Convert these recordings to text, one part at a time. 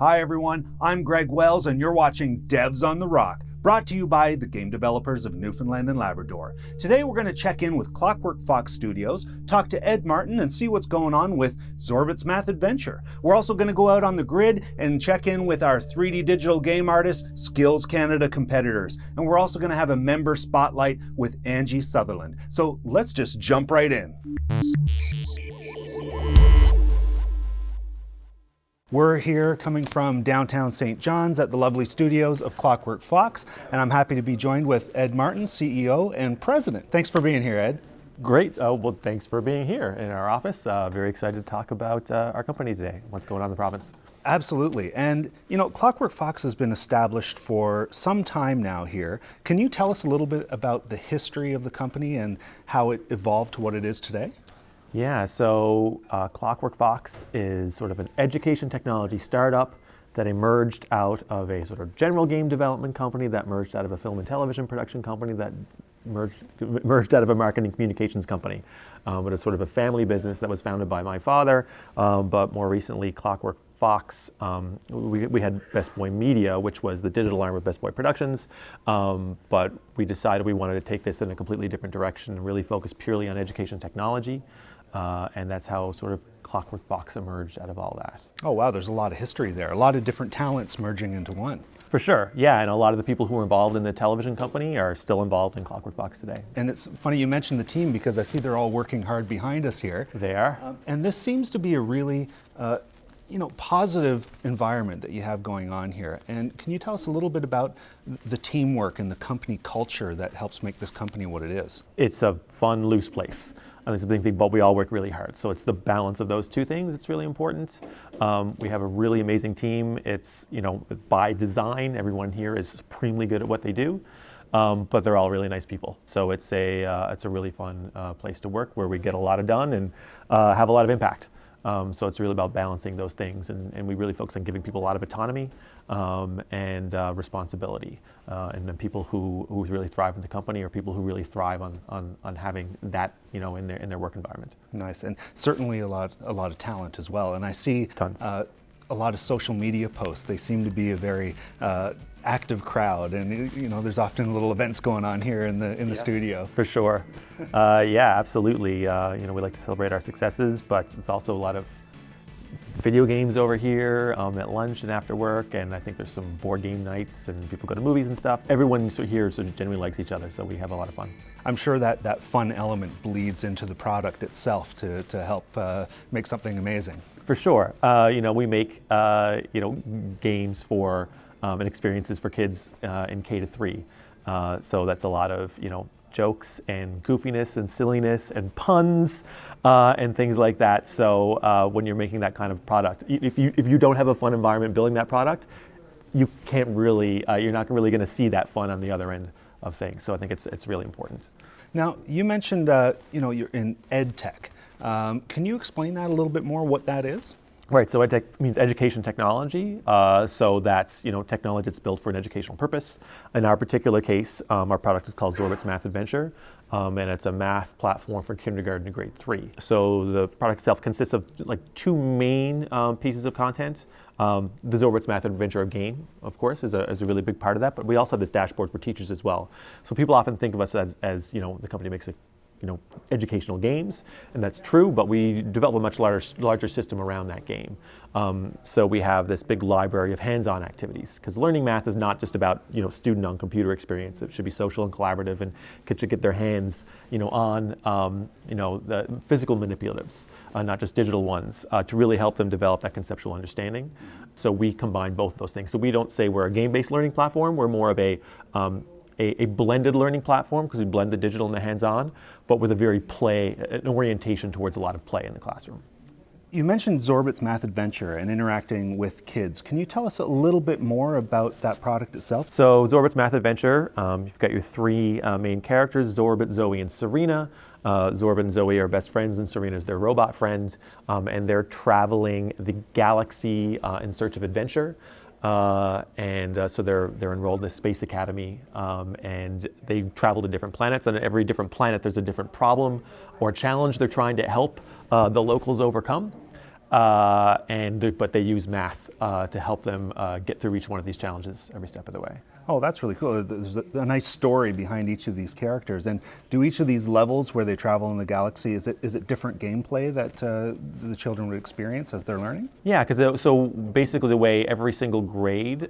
Hi everyone, I'm Greg Wells and you're watching Devs on the Rock, brought to you by the game developers of Newfoundland and Labrador. Today we're going to check in with Clockwork Fox Studios, talk to Ed Martin and see what's going on with Zorbit's Math Adventure. We're also going to go out on the grid and check in with our 3D digital game artists, Skills Canada competitors. And we're also going to have a member spotlight with Angie Sutherland. So let's just jump right in. We're here coming from downtown St. John's at the lovely studios of Clockwork Fox, and I'm happy to be joined with Ed Martin, CEO and President. Thanks for being here, Ed. Great. Well, thanks for being here in our office. Very excited to talk about our company today, what's going on in the province. Absolutely. And, you know, Clockwork Fox has been established for some time now here. Can you tell us a little bit about the history of the company and how it evolved to what it is today? Yeah, so Clockwork Fox is sort of an education technology startup that emerged out of a sort of general game development company that merged out of a film and television production company that merged out of a marketing communications company. It is sort of a family business that was founded by my father, but more recently Clockwork Fox, we had Best Boy Media, which was the digital arm of Best Boy Productions, but we decided we wanted to take this in a completely different direction and really focus purely on education technology. And that's how sort of Clockwork Fox emerged out of all that. Oh wow, there's a lot of history there, a lot of different talents merging into one. For sure, yeah, and a lot of the people who were involved in the television company are still involved in Clockwork Fox today. And it's funny you mentioned the team because I see they're all working hard behind us here. They are. And this seems to be a really positive environment that you have going on here. And can you tell us a little bit about the teamwork and the company culture that helps make this company what it is? It's a fun, loose place. And it's a big thing, but we all work really hard. So it's the balance of those two things that's really important. We have a really amazing team. It's, by design, everyone here is supremely good at what they do, but they're all really nice people. So it's a really fun place to work where we get a lot done and have a lot of impact. So it's really about balancing those things, and we really focus on giving people a lot of autonomy and responsibility. And then people who really thrive in the company are people who really thrive on having that in their work environment. Nice, and certainly a lot of talent as well. And I see tons. A lot of social media posts. They seem to be a very active crowd, and there's often little events going on here in the studio. For sure, yeah, absolutely. We like to celebrate our successes, but it's also a lot of video games over here at lunch and after work, and I think there's some board game nights and people go to movies and stuff. Everyone here sort of generally likes each other, so we have a lot of fun. I'm sure that fun element bleeds into the product itself to help make something amazing. For sure. We make games for and experiences for kids in K to 3. So that's a lot of jokes and goofiness and silliness and puns and things like that. So when you're making that kind of product, if you don't have a fun environment building that product, you can't really you're not really going to see that fun on the other end of things. So I think it's really important. Now you mentioned you're in EdTech. Can you explain that a little bit more, what that is? Right, so EdTech means education technology. So that's technology that's built for an educational purpose. In our particular case, our product is called Zorbit's Math Adventure, and it's a math platform for kindergarten to grade 3. So the product itself consists of two main pieces of content. The Zorbit's Math Adventure game, of course, is a really big part of that, but we also have this dashboard for teachers as well. So people often think of us as the company makes educational games, and that's true, but we develop a much larger system around that game. So we have this big library of hands-on activities, because learning math is not just about student on computer experience. It should be social and collaborative, and kids should get their hands on the physical manipulatives, not just digital ones, to really help them develop that conceptual understanding. So we combine both of those things. So we don't say we're a game-based learning platform. We're more of a blended learning platform, because we blend the digital and the hands-on, but with an orientation towards a lot of play in the classroom. You mentioned Zorbit's Math Adventure and interacting with kids. Can you tell us a little bit more about that product itself? So Zorbit's Math Adventure, you've got your three main characters, Zorbit, Zoe, and Serena. Zorbit and Zoe are best friends, and Serena is their robot friend, and they're traveling the galaxy in search of adventure. So they're enrolled in the Space Academy, and they travel to different planets, and at every different planet there's a different problem or challenge they're trying to help the locals overcome. But they use math to help them get through each one of these challenges every step of the way. Oh, that's really cool. There's a nice story behind each of these characters. And do each of these levels where they travel in the galaxy, is it different gameplay that the children would experience as they're learning? Yeah, because so basically the way every single grade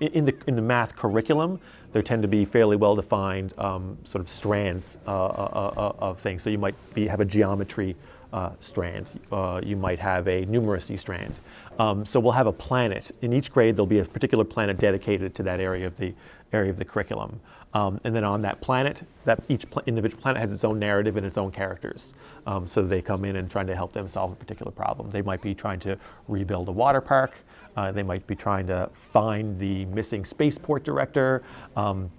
in the math curriculum, there tend to be fairly well-defined sort of strands of things. So you might have a geometry strand. You might have a numeracy strand. So we'll have a planet. In each grade, there'll be a particular planet dedicated to that area of the curriculum. And then on that planet, each individual planet has its own narrative and its own characters. So they come in and trying to help them solve a particular problem. They might be trying to rebuild a water park. They might be trying to find the missing spaceport director.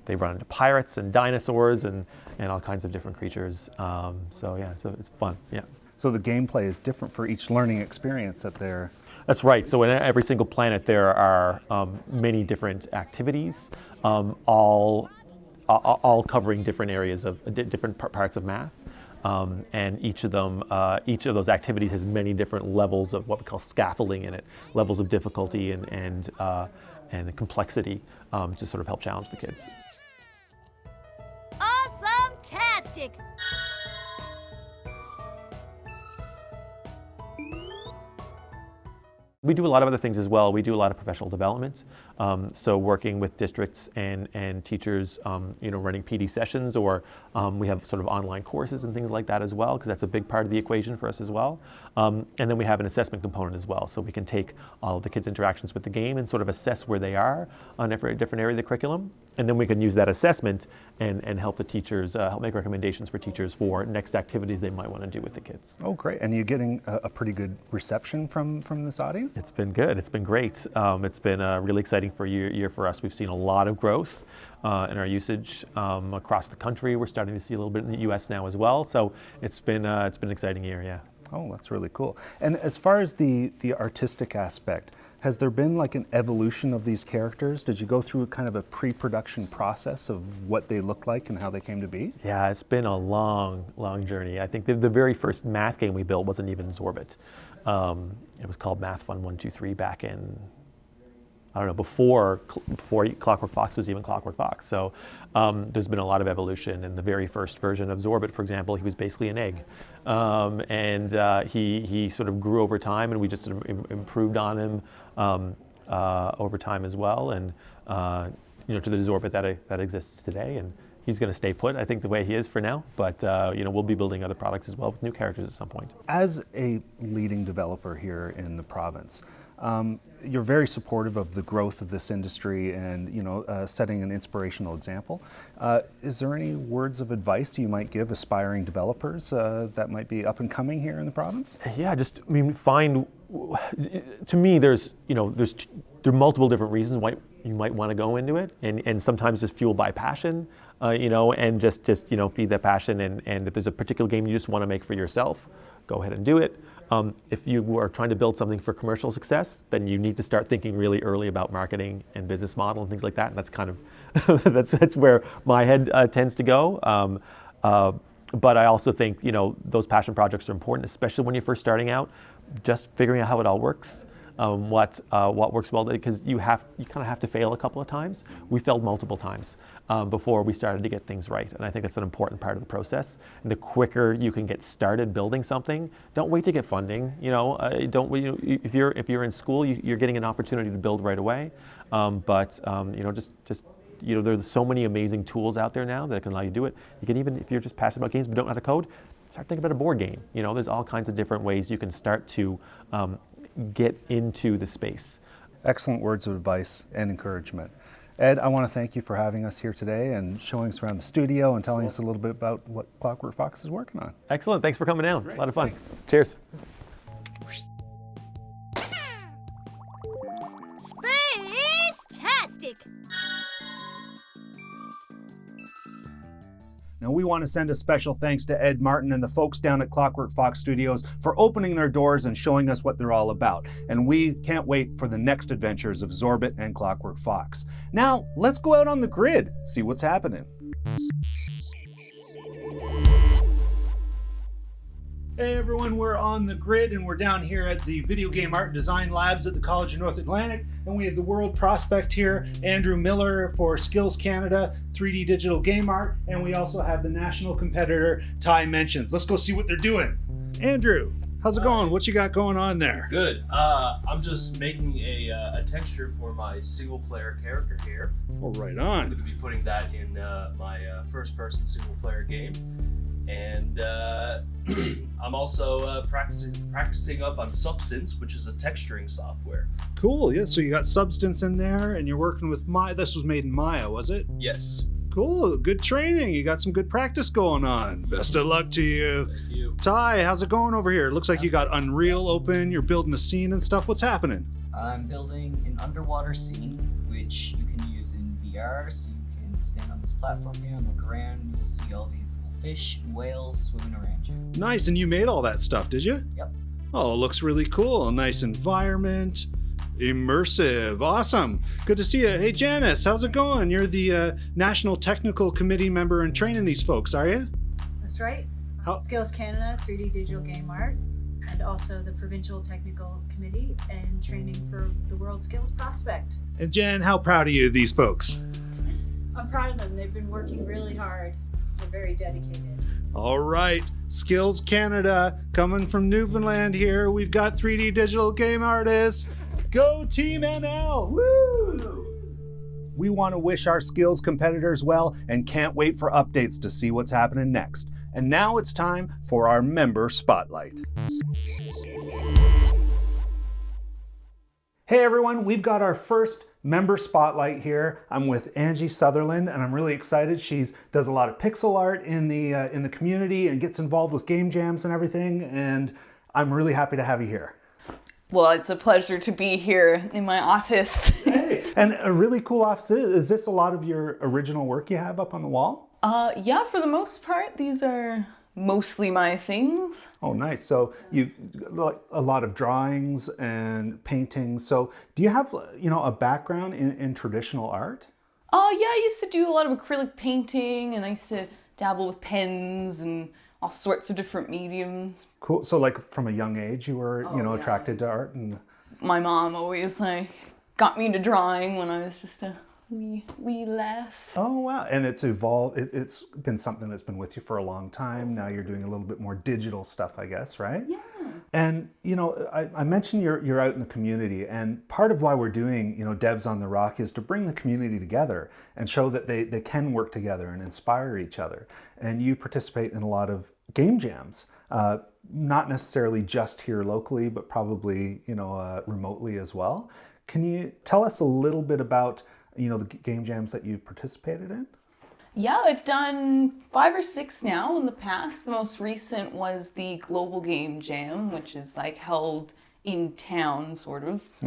They run into pirates and dinosaurs and all kinds of different creatures. So it's fun, yeah. So the gameplay is different for each learning experience that they're... That's right. So in every single planet there are many different activities, all covering different areas of different parts of math. And each of those activities has many different levels of what we call scaffolding in it, levels of difficulty and complexity to sort of help challenge the kids. Awesome-tastic! We do a lot of other things as well. We do a lot of professional development. So working with districts and teachers, running PD sessions, or we have sort of online courses and things like that as well, because that's a big part of the equation for us as well. And then we have an assessment component as well. So we can take all of the kids' interactions with the game and sort of assess where they are on every different area of the curriculum. And then we can use that assessment and help the teachers, help make recommendations for teachers for next activities they might want to do with the kids. Oh, great. And you're getting a pretty good reception from this audience? It's been good. It's been great. It's been really exciting for a year for us. We've seen a lot of growth in our usage across the country. We're starting to see a little bit in the U.S. now as well. So it's been an exciting year, yeah. Oh, that's really cool. And as far as the artistic aspect, has there been like an evolution of these characters? Did you go through kind of a pre-production process of what they look like and how they came to be? Yeah, it's been a long, long journey. I think the very first math game we built wasn't even Zorbit. It was called Math Fun 123 back in, I don't know, before Clockwork Fox was even Clockwork Fox. So there's been a lot of evolution. In the very first version of Zorbit, for example, he was basically an egg. And he sort of grew over time, and we just sort of improved on him over time as well. And to the Zorbit that exists today. And he's going to stay put, I think, the way he is for now. But we'll be building other products as well with new characters at some point. As a leading developer here in the province, you're very supportive of the growth of this industry and setting an inspirational example. Is there any words of advice you might give aspiring developers that might be up and coming here in the province? Yeah, to me, there are multiple different reasons why you might want to go into it, and sometimes just fueled by passion, and just feed that passion. And if there's a particular game you just want to make for yourself, go ahead and do it. If you are trying to build something for commercial success, then you need to start thinking really early about marketing and business model and things like that. And that's kind of that's where my head tends to go. But I also think those passion projects are important, especially when you're first starting out. Just figuring out how it all works, what works well, because you kind of have to fail a couple of times. We failed multiple times before we started to get things right, and I think that's an important part of the process. And the quicker you can get started building something, don't wait to get funding. If you're in school, you're getting an opportunity to build right away. There's so many amazing tools out there now that can allow you to do it. You can, even if you're just passionate about games but don't know how to code, start thinking about a board game. There's all kinds of different ways you can start to get into the space. Excellent words of advice and encouragement. Ed, I want to thank you for having us here today and showing us around the studio and telling us a little bit about what Clockwork Fox is working on. Excellent. Thanks for coming down. Great. A lot of fun. Thanks. Cheers. Space-tastic! Now, we want to send a special thanks to Ed Martin and the folks down at Clockwork Fox Studios for opening their doors and showing us what they're all about. And we can't wait for the next adventures of Zorbit and Clockwork Fox. Now, let's go out on the grid, see what's happening. Hey everyone, we're on the grid and we're down here at the Video Game Art and Design Labs at the College of North Atlantic, and we have the world prospect here, Andrew Miller for Skills Canada, 3D digital game art, and we also have the national competitor, Ty Menchions. Let's go see what they're doing. Andrew, how's it going? What you got going on there? Good. I'm just making a texture for my single player character here. Oh, right I'm on. going to be putting that in my first person single player game. And I'm also practicing up on Substance, which is a texturing software. Cool, yeah, so you got Substance in there and you're working with Maya. This was made in Maya, was it? Yes. Cool, good training. You got some good practice going on. Best of luck to you. Thank you. Ty, how's it going over here? It looks like you got Unreal open, you're building a scene and stuff. What's happening? I'm building an underwater scene, which you can use in VR, so you can stand on this platform here and look around, and you'll see all these little fish and whales swimming around you. Nice, and you made all that stuff, did you? Yep. Oh, it looks really cool. A nice environment. Immersive. Awesome. Good to see you. Hey, Janice, how's it going? You're the National Technical Committee member and training these folks, are you? That's right. How- Skills Canada, 3D digital game art, and also the Provincial Technical Committee and training for the World Skills Prospect. And Jan, how proud are you of these folks? I'm proud of them. They've been working really hard. They're very dedicated. All right, Skills Canada coming from Newfoundland here. We've got 3D digital game artists. Go Team NL! Woo! We want to wish our skills competitors well and can't wait for updates to see what's happening next. And now it's time for our member spotlight. Hey everyone, we've got our first member spotlight here. I'm with Angie Sutherland and I'm really excited. She does a lot of pixel art in the community and gets involved with game jams and everything, and I'm really happy to have you here. Well, it's a pleasure to be here in my office. Hey, and a really cool office. Is this a lot of your original work you have up on the wall? Yeah, for the most part, these are mostly my things. Oh, nice. So you've got a lot of drawings and paintings. So do you have, a background in traditional art? Yeah, I used to do a lot of acrylic painting, and I used to dabble with pens and all sorts of different mediums. Cool. So like from a young age, you were, yeah. attracted to art and... My mom always got me into drawing when I was just a wee lass. Oh, wow. And it's evolved. It's been something that's been with you for a long time. Now you're doing a little bit more digital stuff, I guess, right? Yeah. And, I mentioned you're out in the community, and part of why we're doing, Devs on the Rock is to bring the community together and show that they can work together and inspire each other. And you participate in a lot of game jams, not necessarily just here locally, but probably, remotely as well. Can you tell us a little bit about the game jams that you've participated in? Yeah, I've done 5 or 6 now in the past. The most recent was the Global Game Jam, which is held in town, sort of. So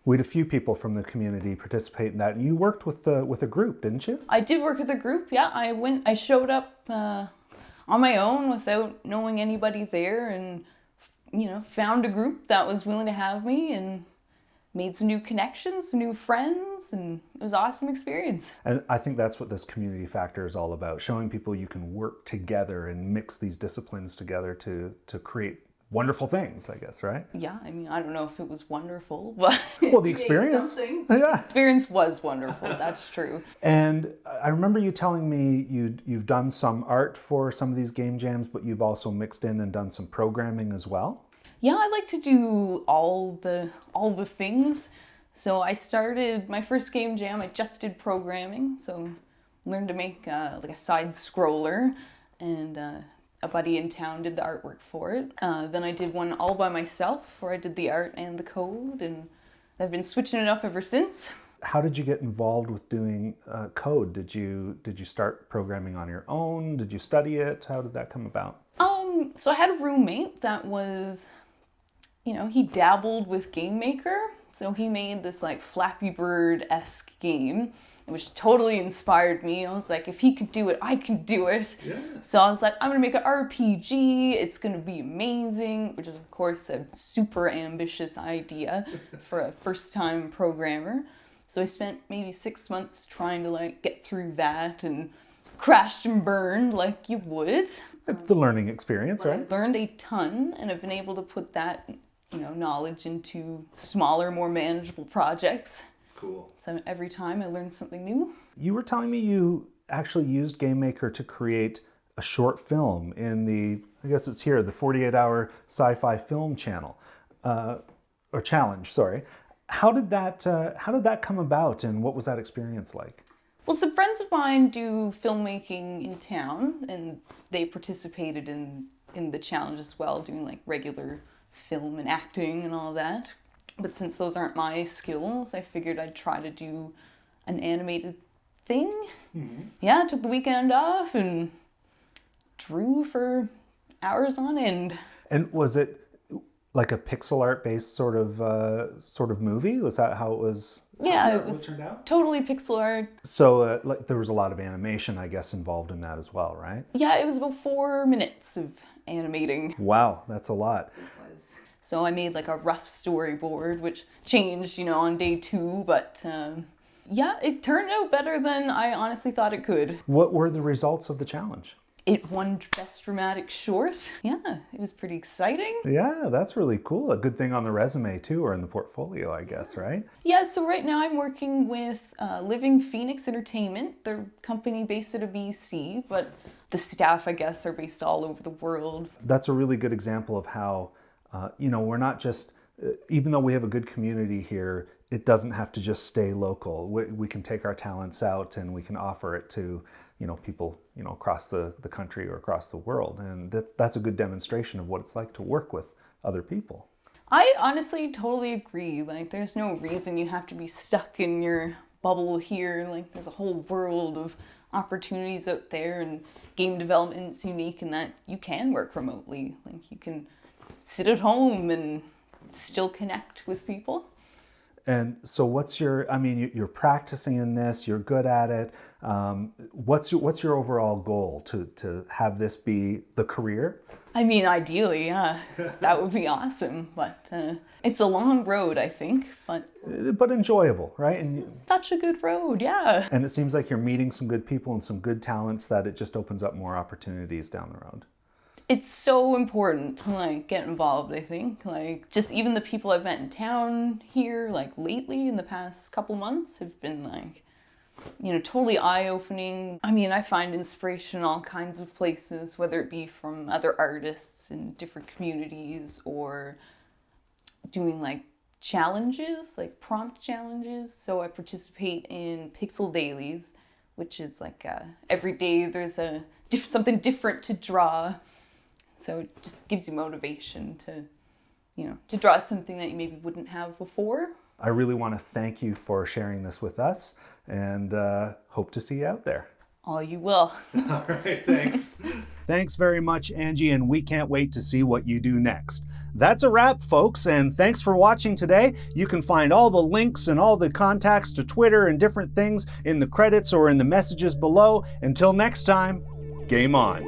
We had a few people from the community participate in that. And you worked with a group, didn't you? I did work with a group, yeah. I showed up on my own without knowing anybody there, and, found a group that was willing to have me, and made some new connections, some new friends, and it was an awesome experience. And I think that's what this community factor is all about, showing people you can work together and mix these disciplines together to create wonderful things, I guess, right? Yeah, I don't know if it was wonderful, but well, the experience. Yeah. The experience was wonderful, that's true. And I remember you telling me you've done some art for some of these game jams, but you've also mixed in and done some programming as well. Yeah, I like to do all the things. So I started my first game jam, I just did programming. So learned to make a side scroller, and a buddy in town did the artwork for it. Then I did one all by myself where I did the art and the code, and I've been switching it up ever since. How did you get involved with doing code? Did you start programming on your own? Did you study it? How did that come about? So I had a roommate that was, he dabbled with Game Maker. So he made this Flappy Bird-esque game, which totally inspired me. I was like, if he could do it, I can do it. Yeah. So I was like, I'm gonna make an RPG. It's gonna be amazing, which is of course a super ambitious idea for a first-time programmer. So I spent maybe 6 months trying to get through that, and crashed and burned like you would. It's the learning experience, But right? I've learned a ton, and I've been able to put that, knowledge into smaller, more manageable projects. Cool. So every time I learn something new. You were telling me you actually used GameMaker to create a short film in I guess it's here, the 48-hour sci-fi film channel, or challenge, sorry. How did that come about, and what was that experience like? Well, some friends of mine do filmmaking in town, and they participated in the challenge as well, doing like regular film and acting and all that. But since those aren't my skills, I figured I'd try to do an animated thing. Mm-hmm. Yeah, I took the weekend off and drew for hours on end. And was it like a pixel art based sort of movie? Was that how it was? Yeah, it was turned out? Totally pixel art. So like there was a lot of animation, I guess, involved in that as well, right? Yeah, it was about 4 minutes of animating. Wow, that's a lot. So I made like a rough storyboard, which changed, on day 2, but yeah, it turned out better than I honestly thought it could. What were the results of the challenge? It won Best Dramatic Short. Yeah, it was pretty exciting. Yeah, that's really cool. A good thing on the resume too, or in the portfolio, I guess, right? Yeah, so right now I'm working with Living Phoenix Entertainment. They're a company based out of BC, but the staff, I guess, are based all over the world. That's a really good example of how, we're not just, even though we have a good community here, it doesn't have to just stay local. We can take our talents out and we can offer it to, people, across the country or across the world. And that's a good demonstration of what it's like to work with other people. I honestly totally agree. Like, there's no reason you have to be stuck in your bubble here. Like, there's a whole world of opportunities out there, and game development is unique in that you can work remotely. Like, you can sit at home and still connect with people. And so you're practicing in this, you're good at it. What's your overall goal to have this be the career? I mean, ideally, yeah, that would be awesome, but it's a long road, I think, but enjoyable, right? And such a good road, yeah. And it seems like you're meeting some good people and some good talents that it just opens up more opportunities down the road. It's so important to get involved, I think. Just even the people I've met in town here, lately in the past couple months have been totally eye-opening. I mean, I find inspiration in all kinds of places, whether it be from other artists in different communities or doing challenges, prompt challenges. So I participate in Pixel Dailies, which is every day there's something different to draw. So it just gives you motivation to draw something that you maybe wouldn't have before. I really want to thank you for sharing this with us, and hope to see you out there. Oh, you will. All right, thanks. Thanks very much, Angie, and we can't wait to see what you do next. That's a wrap, folks, and thanks for watching today. You can find all the links and all the contacts to Twitter and different things in the credits or in the messages below. Until next time, game on.